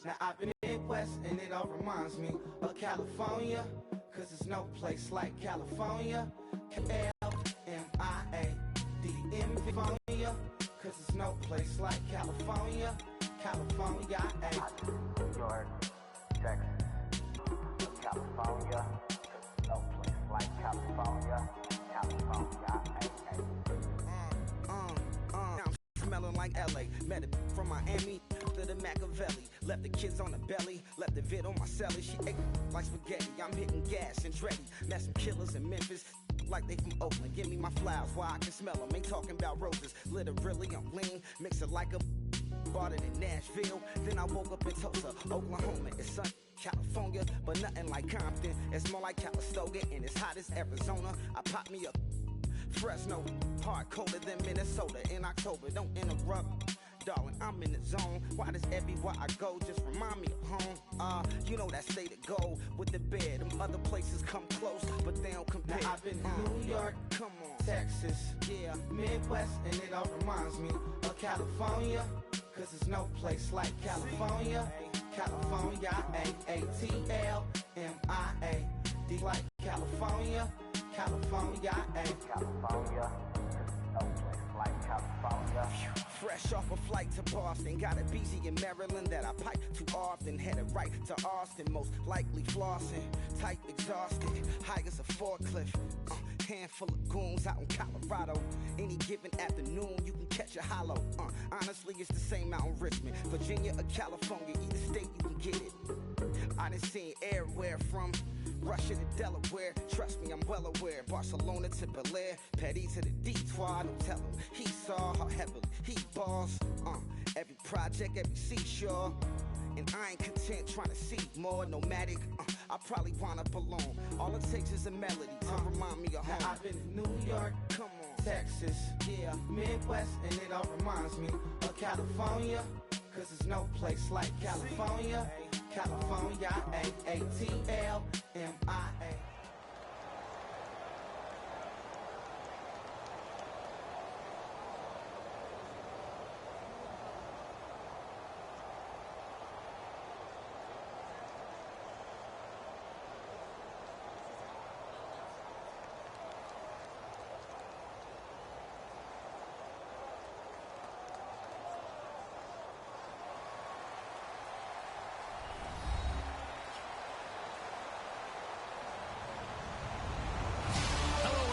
Now I've been Midwest and it all reminds me of California, cause there's no place like California. California, cause there's no place like California. California, New York, Texas, California, cause there's no place like California. California, I'm smelling like LA, met it from Miami to the Machiavelli. Left the kids on the belly, left the vid on my celly. She ate like spaghetti, I'm hitting gas and Dreddy. Met some killers in Memphis, like they from Oakland. Give me my flowers while I can smell them. Ain't talking about roses, literally I'm lean. Mix it like a bought it in Nashville. Then I woke up in Tulsa, Oklahoma. It's sunny, California, but nothing like Compton. It's more like Calistoga and it's hot as Arizona. I pop me up Fresno, hard colder than Minnesota in October. Don't interrupt, darling, I'm in the zone. Why does everywhere I go just remind me of home? You know that state of gold with the bed. Them other places come close, but they don't compare. Now I've been in New York, come on, Texas, yeah, Midwest, and it all reminds me of California, cause there's no place like California. California, A-A-T-L-M-I-A-D, like California. California, California, no place like California. Fresh off a flight to Boston, got a BZ in Maryland that I pipe too often. Headed right to Austin, most likely flossing. Tight, exhausted, high as a forklift. Handful of goons out in Colorado. Any given afternoon, you can catch a hollow. Honestly, it's the same out in Richmond, Virginia or California. Either state, you can get it. I done seen everywhere from Russia to Delaware. Trust me, I'm well aware. Barcelona to Bel Air, Petty to the Detroit. Don't tell him he saw how heavily he balls. Every project, every seashore. And I ain't content trying to see more nomadic. I probably wind up alone. All it takes is a melody to remind me of home. Now I've been in New York, come on, Texas, yeah, Midwest, and it all reminds me of California, cause there's no place like California. California, A-A-T-L-M-I-A.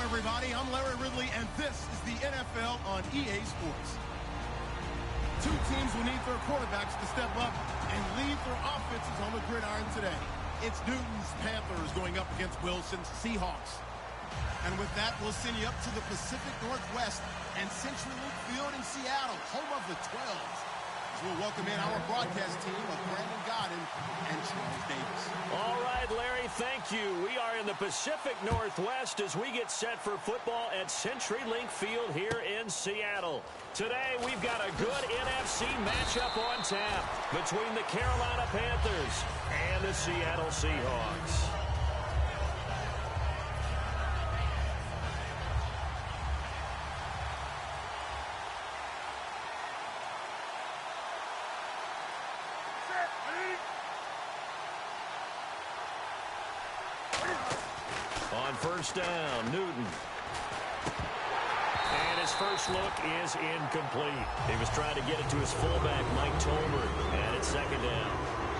Everybody, I'm Larry Ridley, and this is the NFL on EA Sports. Two teams will need their quarterbacks to step up and lead their offenses on the gridiron today. It's Newton's Panthers going up against Wilson's Seahawks. And with that, we'll send you up to the Pacific Northwest and Century Link Field in Seattle, home of the 12s. We'll welcome in our broadcast team of Brandon Godden and Charles Davis. All right, Larry, thank you. We are in the Pacific Northwest as we get set for football at Century Link Field here in Seattle. Today, we've got a good NFC matchup on tap between the Carolina Panthers and the Seattle Seahawks. On first down, Newton. And his first look is incomplete. He was trying to get it to his fullback, Mike Tolbert, and it's second down.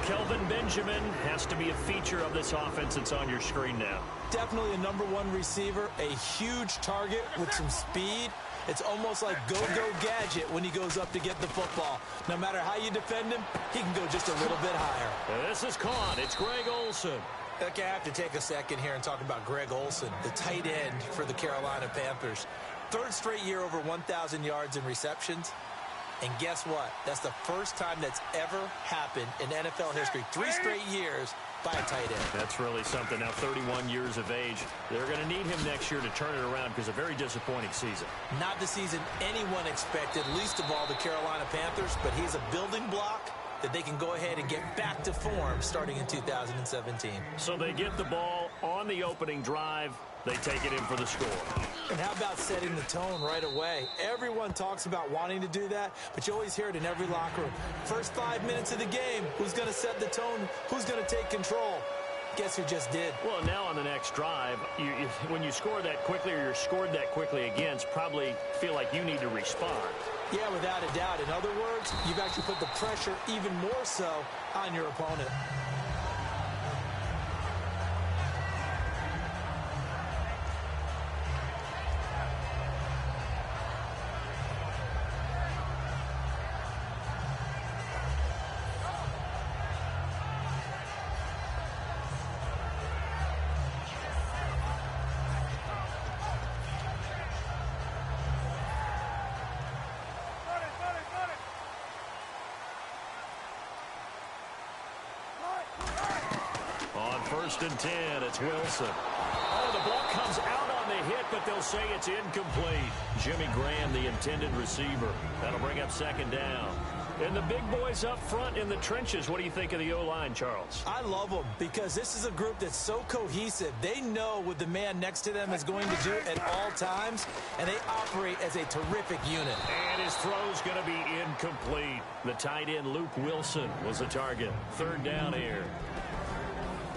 Kelvin Benjamin has to be a feature of this offense that's on your screen now. Definitely a #1 receiver, a huge target with some speed. It's almost like go-go gadget when he goes up to get the football. No matter how you defend him, he can go just a little bit higher. This is caught. It's Greg Olsen. Okay, I have to take a second here and talk about Greg Olsen, the tight end for the Carolina Panthers. Third straight year over 1,000 yards in receptions. And guess what? That's the first time that's ever happened in NFL history. 3 straight years by a tight end. That's really something. Now 31 years of age. They're going to need him next year to turn it around because a very disappointing season. Not the season anyone expected, least of all the Carolina Panthers, but he's a building block that they can go ahead and get back to form starting in 2017. So they get the ball on the opening drive. They take it in for the score. And how about setting the tone right away? Everyone talks about wanting to do that, but you always hear it in every locker room. First 5 minutes of the game, who's going to set the tone? Who's going to take control? Guess who just did? Well, now on the next drive, when you score that quickly or you're scored that quickly against, probably feel like you need to respond. Yeah, without a doubt. In other words, you've actually put the pressure even more so on your opponent. First and 10, it's Wilson. Oh, the ball comes out on the hit, but they'll say it's incomplete. Jimmy Graham, the intended receiver. That'll bring up second down. And the big boys up front in the trenches, what do you think of the O-line, Charles? I love them because this is a group that's so cohesive. They know what the man next to them is going to do at all times, and they operate as a terrific unit. And his throw's going to be incomplete. The tight end, Luke Wilson, was the target. Third down here.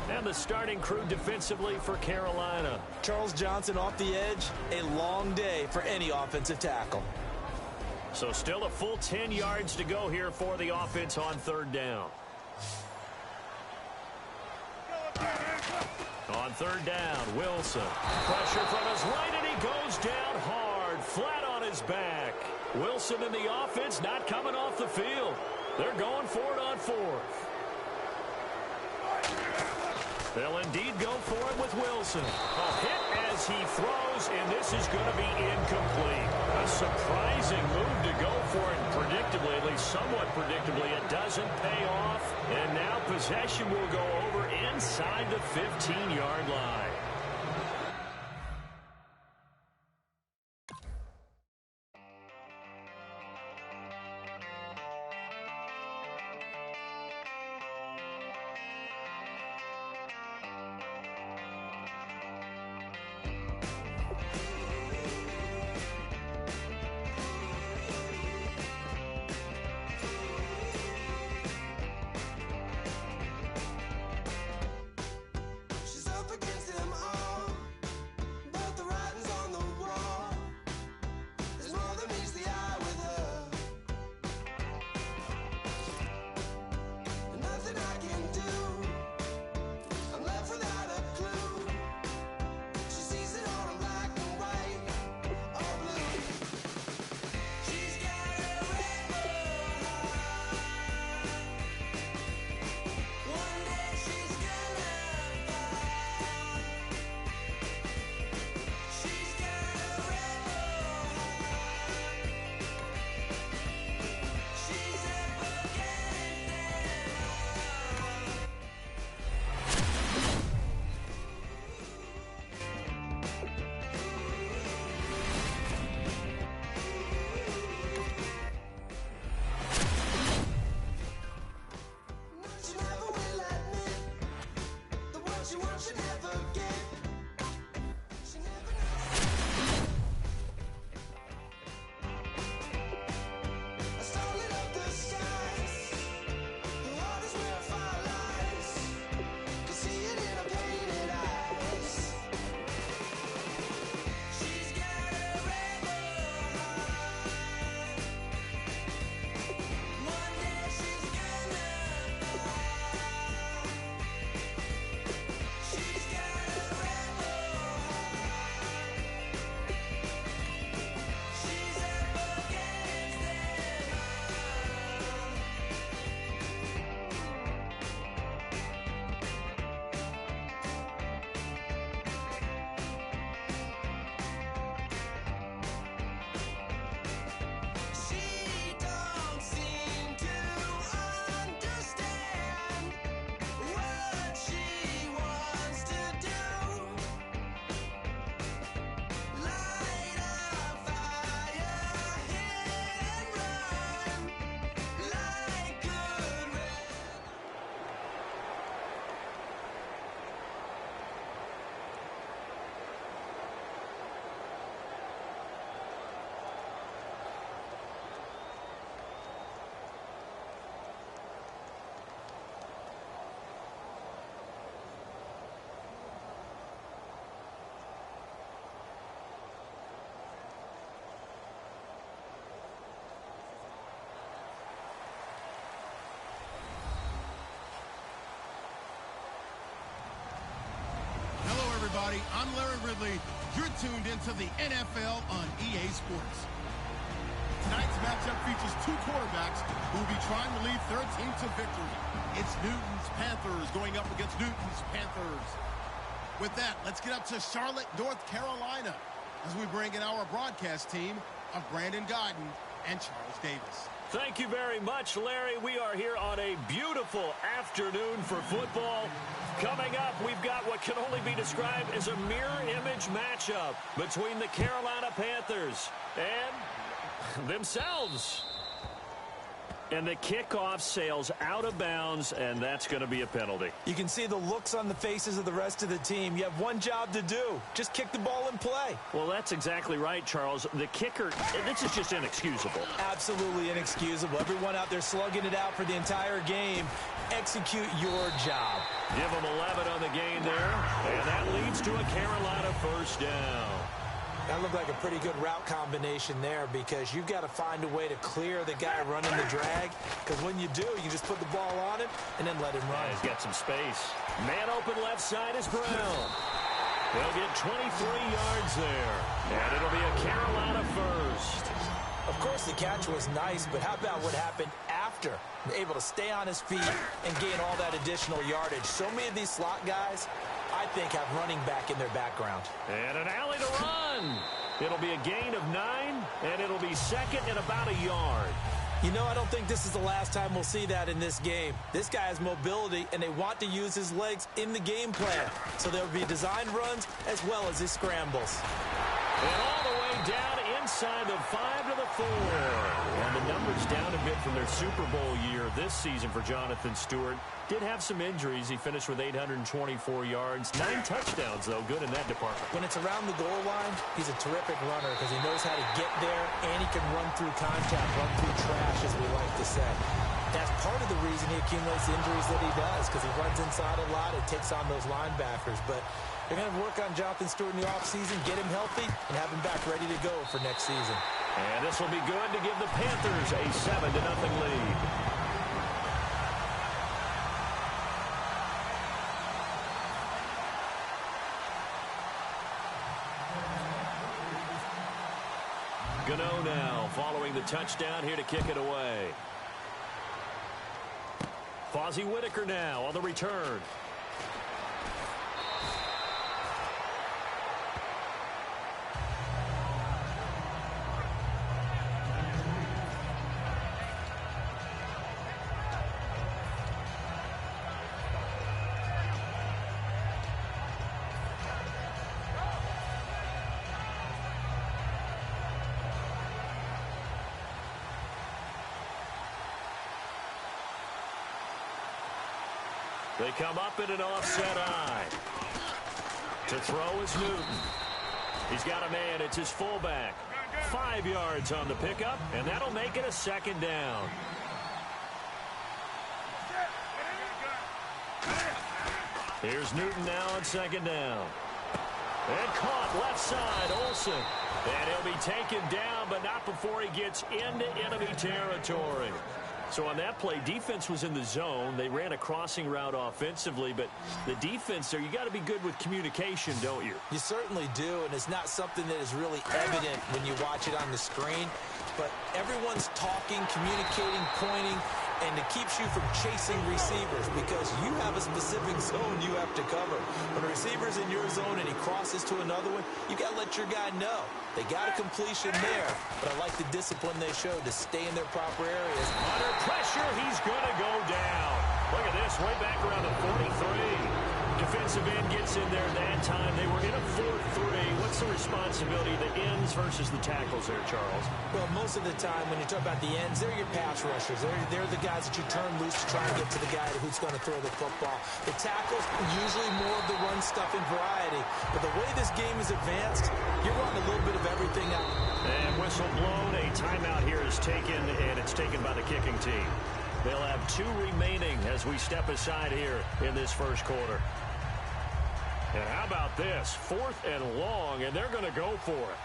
And the starting crew defensively for Carolina. Charles Johnson off the edge. A long day for any offensive tackle. So still a full 10 yards to go here for the offense on third down. On third down, Wilson. Pressure from his right, and he goes down hard, flat on his back. Wilson and the offense not coming off the field. They're going for it on fourth. They'll indeed go for it with Wilson. A hit as he throws, and this is going to be incomplete. A surprising move to go for it, and predictably, at least somewhat predictably, it doesn't pay off. And now possession will go over inside the 15-yard line. everybody. I'm Larry Ridley. You're tuned into the NFL on EA Sports. Tonight's matchup features two quarterbacks who will be trying to lead their team to victory. It's Newton's Panthers going up against Newton's Panthers. With that, let's get up to Charlotte, North Carolina, as we bring in our broadcast team of Brandon Godden and Charles Davis. Thank you very much, Larry. We are here on a beautiful afternoon for football. Coming up, we've got what can only be described as a mirror image matchup between the Carolina Panthers and themselves. And the kickoff sails out of bounds, and that's going to be a penalty. You can see the looks on the faces of the rest of the team. You have one job to do. Just kick the ball and play. Well, that's exactly right, Charles. The kicker, this is just inexcusable. Absolutely inexcusable. Everyone out there slugging it out for the entire game. Execute your job. Give them 11 on the game there, and that leads to a Carolina first down. That looked like a pretty good route combination there because you've got to find a way to clear the guy running the drag, because when you do, you just put the ball on him and then let him run. Yeah, he's got some space. Man open left side is Brown. They'll get 23 yards there, and it'll be a Carolina first. Of course, the catch was nice, but how about what happened after? Able to stay on his feet and gain all that additional yardage. So many of these slot guys, I think, have running back in their background. And an alley to run. It'll be a gain of 9, and it'll be second and about a yard. You know, I don't think this is the last time we'll see that in this game. This guy has mobility, and they want to use his legs in the game plan. So there will be designed runs as well as his scrambles. And all the way down inside the 5 to the 4. And the numbers down a bit from their Super Bowl year this season for Jonathan Stewart. Did have some injuries. He finished with 824 yards. 9 touchdowns, though. Good in that department. When it's around the goal line, he's a terrific runner because he knows how to get there, and he can run through contact, run through trash, as we like to say. That's part of the reason he accumulates the injuries that he does, because he runs inside a lot and takes on those linebackers. But they're going to work on Jonathan Stewart in the offseason, get him healthy, and have him back ready to go for next season. And this will be good to give the Panthers a 7-0 lead. Gano now following the touchdown here to kick it away. Fozzie Whitaker now on the return. They come up in an offset eye. To throw is Newton. He's got a man. It's his fullback. 5 yards on the pickup, and that'll make it a second down. Here's Newton now on second down. And caught left side, Olsen. And he'll be taken down, but not before he gets into enemy territory. So on that play, defense was in the zone. They ran a crossing route offensively, but the defense there, you got to be good with communication, don't you? You certainly do, and it's not something that is really evident when you watch it on the screen. But everyone's talking, communicating, pointing, and it keeps you from chasing receivers because you have a specific zone you have to cover. When a receiver's in your zone and he crosses to another one, you got to let your guy know. They got a completion there, but I like the discipline they showed to stay in their proper areas. Under pressure, he's going to go down. Look at this, way back around the 43. Defensive end gets in there that time. They were in a 4-3. What's the responsibility of the ends versus the tackles there, Charles? Well, most of the time when you talk about the ends, they're your pass rushers. They're the guys that you turn loose to try and get to the guy who's going to throw the football. The tackles, usually more of the run stuff and variety. But the way this game is advanced, you're running a little bit of everything out. And whistle blown. A timeout here is taken, and it's taken by the kicking team. They'll have 2 remaining as we step aside here in this first quarter. And how about this? 4th and long, and they're going to go for it.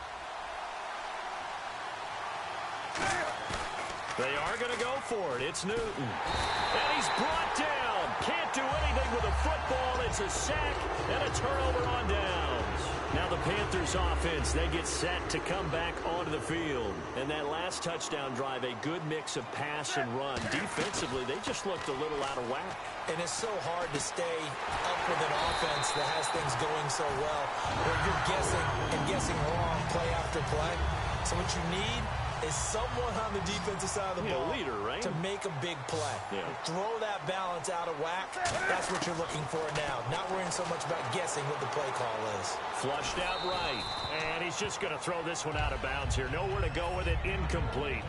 They are going to go for it. It's Newton. And he's brought down. Can't do anything with a football. It's a sack, and a turnover on downs. Now the Panthers offense, they get set to come back onto the field. And that last touchdown drive, a good mix of pass and run. Defensively, they just looked a little out of whack. And it's so hard to stay up with an offense that has things going so well, where you're guessing and guessing wrong play after play. So what you need is someone on the defensive side of the ball, leader, right? to make a big play. Yeah. Throw that balance out of whack. That's what you're looking for now. Not worrying so much about guessing what the play call is. Flushed out right. And he's just going to throw this one out of bounds here. Nowhere to go with it. Incomplete.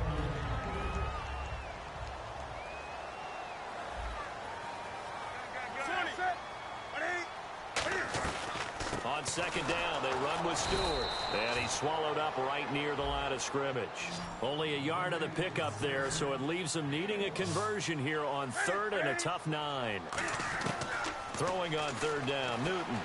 On second down, they run with Stewart. And he's swallowed up right near the line of scrimmage. Only a yard of the pickup there, so it leaves them needing a conversion here on 3rd and a tough 9. Throwing on 3rd down, Newton.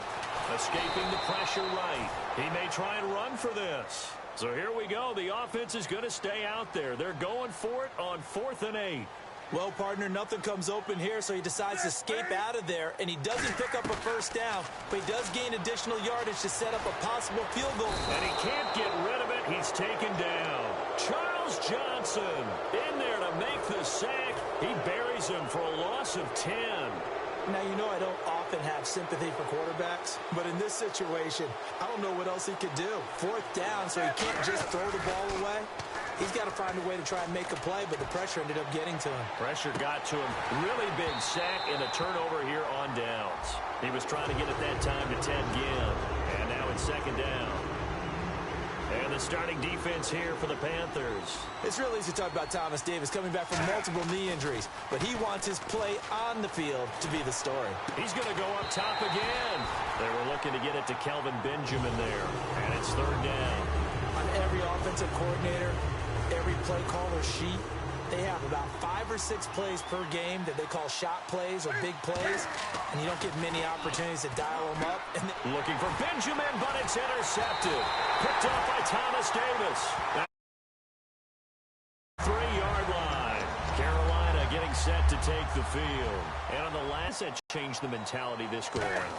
Escaping the pressure right. He may try and run for this. So here we go. The offense is going to stay out there. They're going for it on 4th and 8. Well, partner, nothing comes open here, so he decides to escape out of there, and he doesn't pick up a first down, but he does gain additional yardage to set up a possible field goal. And he can't get rid of it. He's taken down. Charles Johnson in there to make the sack. He buries him for a loss of 10. Now, you know I don't often have sympathy for quarterbacks, but in this situation, I don't know what else he could do. 4th down, so he can't just throw the ball away. He's got to find a way to try and make a play, but the pressure ended up getting to him. Pressure got to him. Really big sack and a turnover here on downs. He was trying to get at that time to Ted Ginn. And now it's 2nd down. And the starting defense here for the Panthers. It's real easy to talk about Thomas Davis coming back from multiple knee injuries, but he wants his play on the field to be the story. He's going to go up top again. They were looking to get it to Kelvin Benjamin there. And it's 3rd down. On every offensive coordinator, every play caller sheet, they have about 5 or 6 plays per game that they call shot plays or big plays, and you don't get many opportunities to dial them up. And looking for Benjamin, but it's intercepted. Picked off by Thomas Davis. 3-yard line. Carolina getting set to take the field. And on the last, that changed the mentality this go around.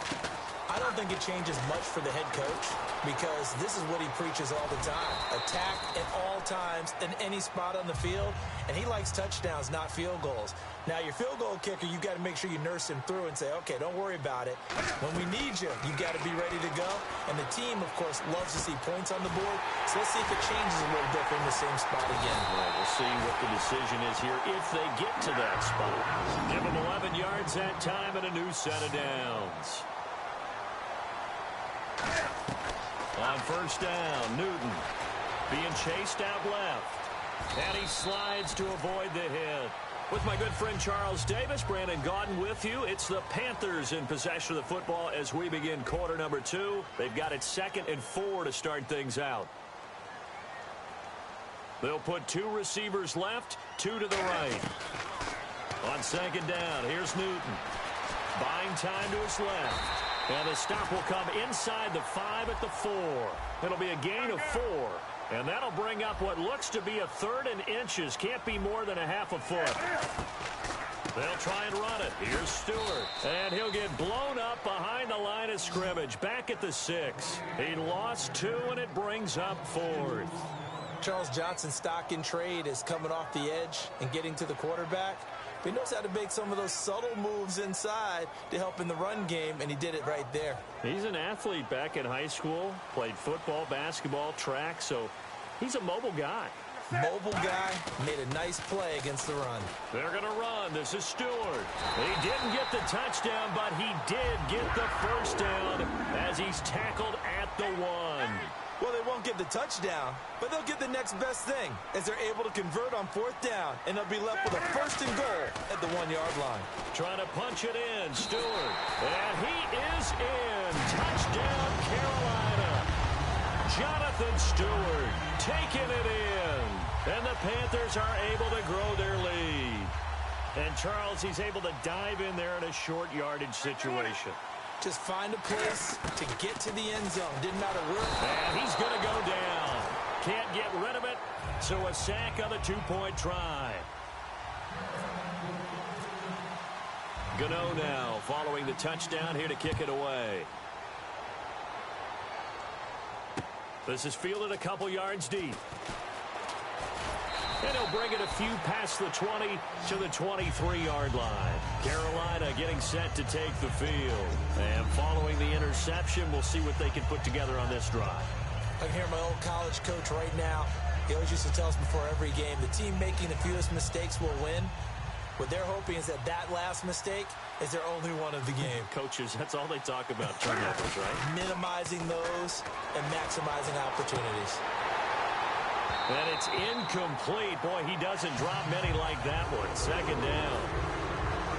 I don't think it changes much for the head coach because this is what he preaches all the time. Attack at all times in any spot on the field, and he likes touchdowns, not field goals. Now, your field goal kicker, you've got to make sure you nurse him through and say, okay, don't worry about it. When we need you, you've got to be ready to go. And the team, of course, loves to see points on the board. So let's see if it changes a little bit in the same spot again. Well, we'll see what the decision is here if they get to that spot. Give them 11 yards that time and a new set of downs. On 1st down, Newton being chased out left. And he slides to avoid the hit. With my good friend Charles Davis, Brandon Gaudin with you. It's the Panthers in possession of the football as we begin quarter number 2. They've got it 2nd and 4 to start things out. They'll put 2 receivers left, 2 to the right. On 2nd down, here's Newton. Buying time to his left. And the stop will come inside the 5 at the 4. It'll be a gain of 4. And that'll bring up what looks to be a 3rd and inches. Can't be more than a half a foot. They'll try and run it. Here's Stewart. And he'll get blown up behind the line of scrimmage. Back at the 6. He lost 2, and it brings up 4th. Charles Johnson's stock in trade is coming off the edge and getting to the quarterback. But he knows how to make some of those subtle moves inside to help in the run game, and he did it right there. He's an athlete back in high school, played football, basketball, track, so he's a mobile guy. Mobile guy, made a nice play against the run. They're going to run. This is Stewart. He didn't get the touchdown, but he did get the first down as he's tackled at the 1. Well, they won't get the touchdown, but they'll get the next best thing as they're able to convert on 4th down, and they'll be left with a 1st and goal at the 1-yard line. Trying to punch it in, Stewart. And he is in. Touchdown, Carolina. Jonathan Stewart taking it in. And the Panthers are able to grow their lead. And Charles, he's able to dive in there in a short yardage situation. Just find a place to get to the end zone. Didn't matter where. And he's going to go down. Can't get rid of it. So a sack on the 2-point try. Gano now following the touchdown here to kick it away. This is fielded a couple yards deep. And he'll bring it a few past the 20 to the 23-yard line. Carolina getting set to take the field. And following the interception, we'll see what they can put together on this drive. I can hear my old college coach right now. He always used to tell us before every game, the team making the fewest mistakes will win. What they're hoping is that last mistake is their only one of the game. Coaches, that's all they talk about, turnovers, right? Minimizing those and maximizing opportunities. And it's incomplete. Boy, he doesn't drop many like that one. Second down.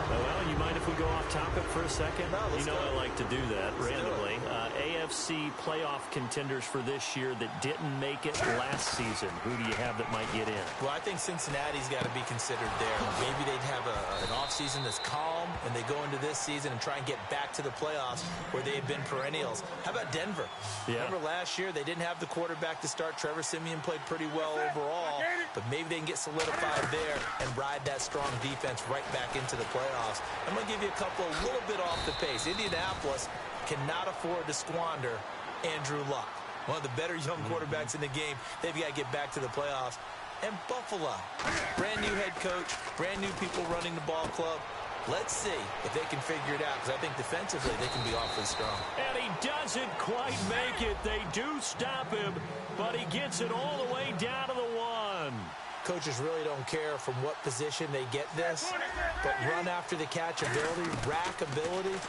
Well, you mind if we go off topic for a second? No, let's go. I like to do that Let's randomly. AFC playoff contenders for this year that didn't make it last season. Who do you have that might get in? Well, I think Cincinnati's got to be considered there. Maybe they'd have an offseason that's calm, and they go into this season and try and get back to the playoffs where they had been perennials. How about Denver? Yeah. Remember last year, they didn't have the quarterback to start. Trevor Siemian played pretty well overall, but maybe they can get solidified there and ride that strong defense right back into the playoffs. I'm going to give you a little bit off the pace. Indianapolis cannot afford to squander Andrew Luck, one of the better young quarterbacks in the game. They've got to get back to the playoffs. And Buffalo, brand new head coach, brand new people running the ball club. Let's see if they can figure it out, because I think defensively they can be awfully strong. And he doesn't quite make it. They do stop him, but he gets it all the way down to the 1. Coaches really don't care from what position they get this, but run after the catch ability, rack ability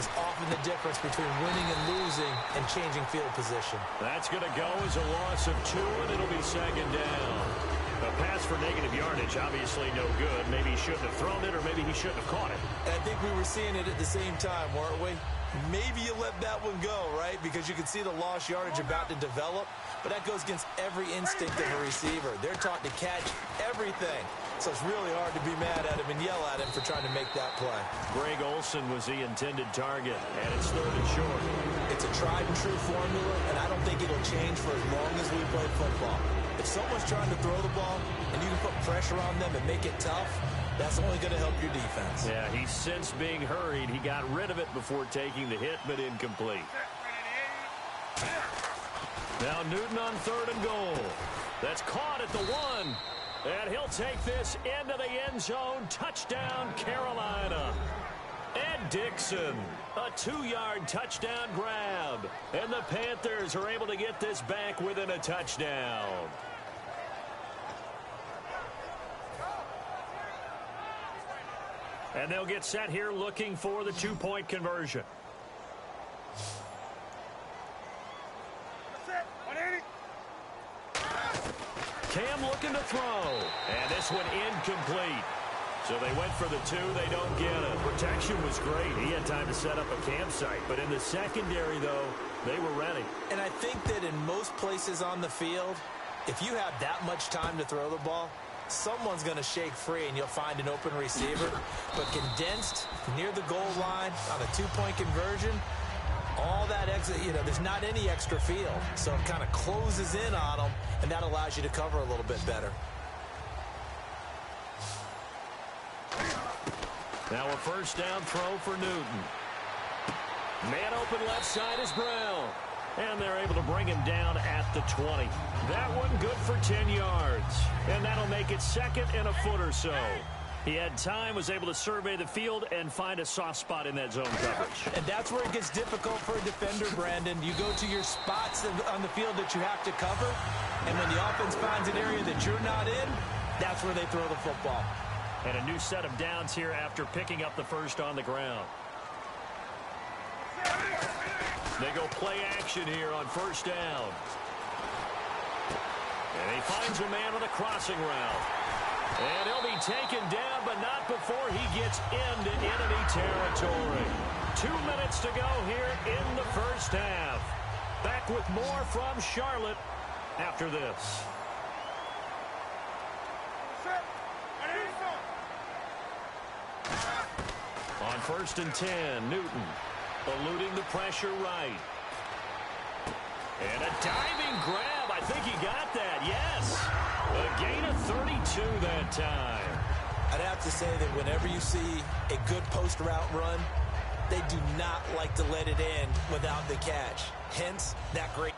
is often the difference between winning and losing and changing field position. That's going to go as a loss of 2, and it'll be second down. A pass for negative yardage, obviously no good. Maybe he shouldn't have thrown it, or maybe he shouldn't have caught it. And I think we were seeing it at the same time, weren't we? Maybe you let that one go, right? Because you can see the lost yardage about to develop. But that goes against every instinct of a receiver. They're taught to catch everything. So it's really hard to be mad at him and yell at him for trying to make that play. Greg Olsen was the intended target, and it's third and short. It's a tried-and-true formula, and I don't think it'll change for as long as we play football. If someone's trying to throw the ball and you can put pressure on them and make it tough, that's only going to help your defense. Yeah, he's since being hurried. He got rid of it before taking the hit, but incomplete. Now Newton on third and goal. That's caught at the 1. And he'll take this into the end zone. Touchdown, Carolina. Ed Dixon, a 2-yard touchdown grab. And the Panthers are able to get this back within a touchdown. And they'll get set here looking for the 2-point conversion. Cam looking to throw. And this one incomplete. So they went for the 2. They don't get it. Protection was great. He had time to set up a campsite. But in the secondary, though, they were ready. And I think that in most places on the field, if you have that much time to throw the ball, someone's going to shake free and you'll find an open receiver. But condensed near the goal line on a 2-point conversion, all that extra, there's not any extra field. So it kind of closes in on them, and that allows you to cover a little bit better. Now a first down throw for Newton. Man open left side is Brown. And they're able to bring him down at the 20. That one good for 10 yards. And that'll make it second and a foot or so. He had time, was able to survey the field and find a soft spot in that zone coverage. And that's where it gets difficult for a defender, Brandon. You go to your spots on the field that you have to cover, and when the offense finds an area that you're not in, that's where they throw the football. And a new set of downs here after picking up the first on the ground. They go play action here on first down. And he finds a man on a crossing route. And he'll be taken down, but not before he gets into enemy territory. 2 minutes to go here in the first half. Back with more from Charlotte after this. On first and 10, Newton eluding the pressure right. And a diving grab. I think he got that. Yes. A gain of 32 that time. I'd have to say that whenever you see a good post route run, they do not like to let it end without the catch. Hence, that great.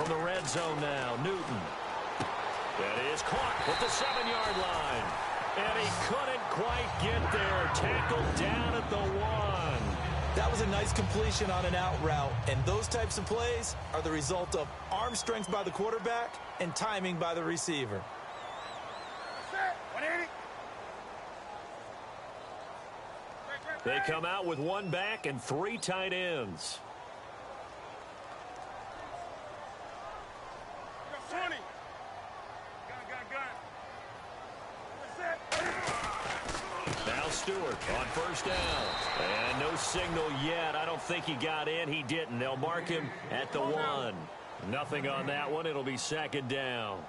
From the red zone now, Newton. That is caught at the 7-yard line. And he couldn't quite get there. Tackled down at the 1. That was a nice completion on an out route. And those types of plays are the result of arm strength by the quarterback and timing by the receiver. They come out with 1 back and 3 tight ends. Now Stewart on first down. And no signal yet. I don't think he got in. He didn't. They'll mark him at the 1. Nothing on that one. It'll be 2nd down.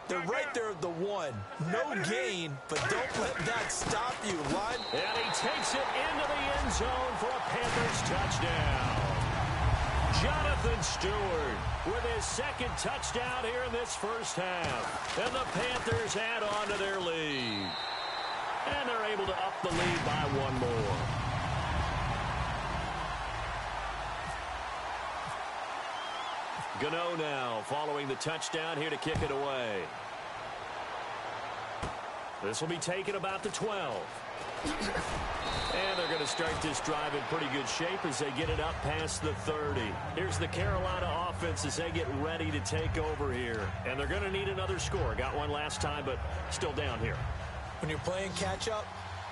They're right there at the 1. No gain, but don't let that stop you, Lud. And he takes it into the end zone for a Panthers touchdown. Jonathan Stewart with his 2nd touchdown here in this first half. And the Panthers add on to their lead. And they're able to up the lead by 1 more. Gano now following the touchdown here to kick it away. This will be taken about the 12. And they're going to start this drive in pretty good shape as they get it up past the 30. Here's the Carolina offense as they get ready to take over here. And they're going to need another score. Got one last time, but still down here. When you're playing catch-up,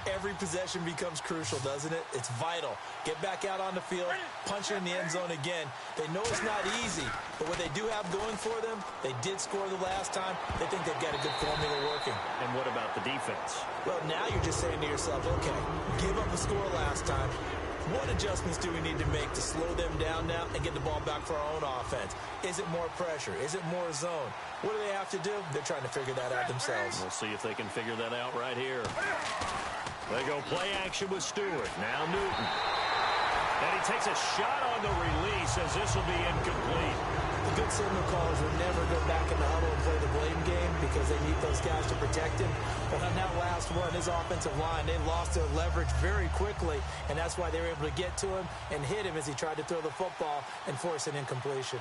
every possession becomes crucial, doesn't it? It's vital. Get back out on the field, punch it in the end zone again. They know it's not easy, but what they do have going for them, they did score the last time. They think they've got a good formula working. And what about the defense? Well, now you're just saying to yourself, okay, give up a score last time. What adjustments do we need to make to slow them down now and get the ball back for our own offense? Is it more pressure? Is it more zone? What do they have to do? They're trying to figure that out themselves. We'll see if they can figure that out right here. They go play action with Stewart. Now Newton. And he takes a shot on the release as this will be incomplete. The good signal callers will never go back in the huddle and play the blame game because they need those guys to protect him. But on that last one, his offensive line, they lost their leverage very quickly, and that's why they were able to get to him and hit him as he tried to throw the football and force an incompletion.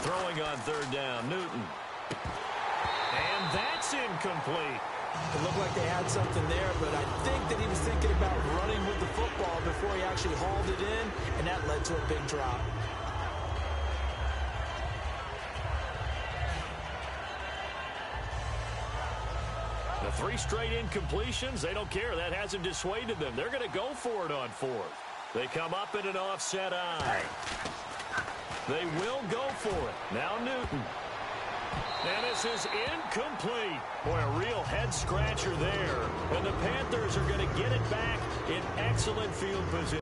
Throwing on 3rd down, Newton. And that's incomplete. It looked like they had something there, but I think that he was thinking about running with the football before he actually hauled it in, and that led to a big drop. The 3 straight incompletions, they don't care. That hasn't dissuaded them. They're going to go for it on 4th. They come up in an offset eye. They will go for it. Now Newton. And this is incomplete. Boy, a real head-scratcher there. And the Panthers are going to get it back in excellent field position.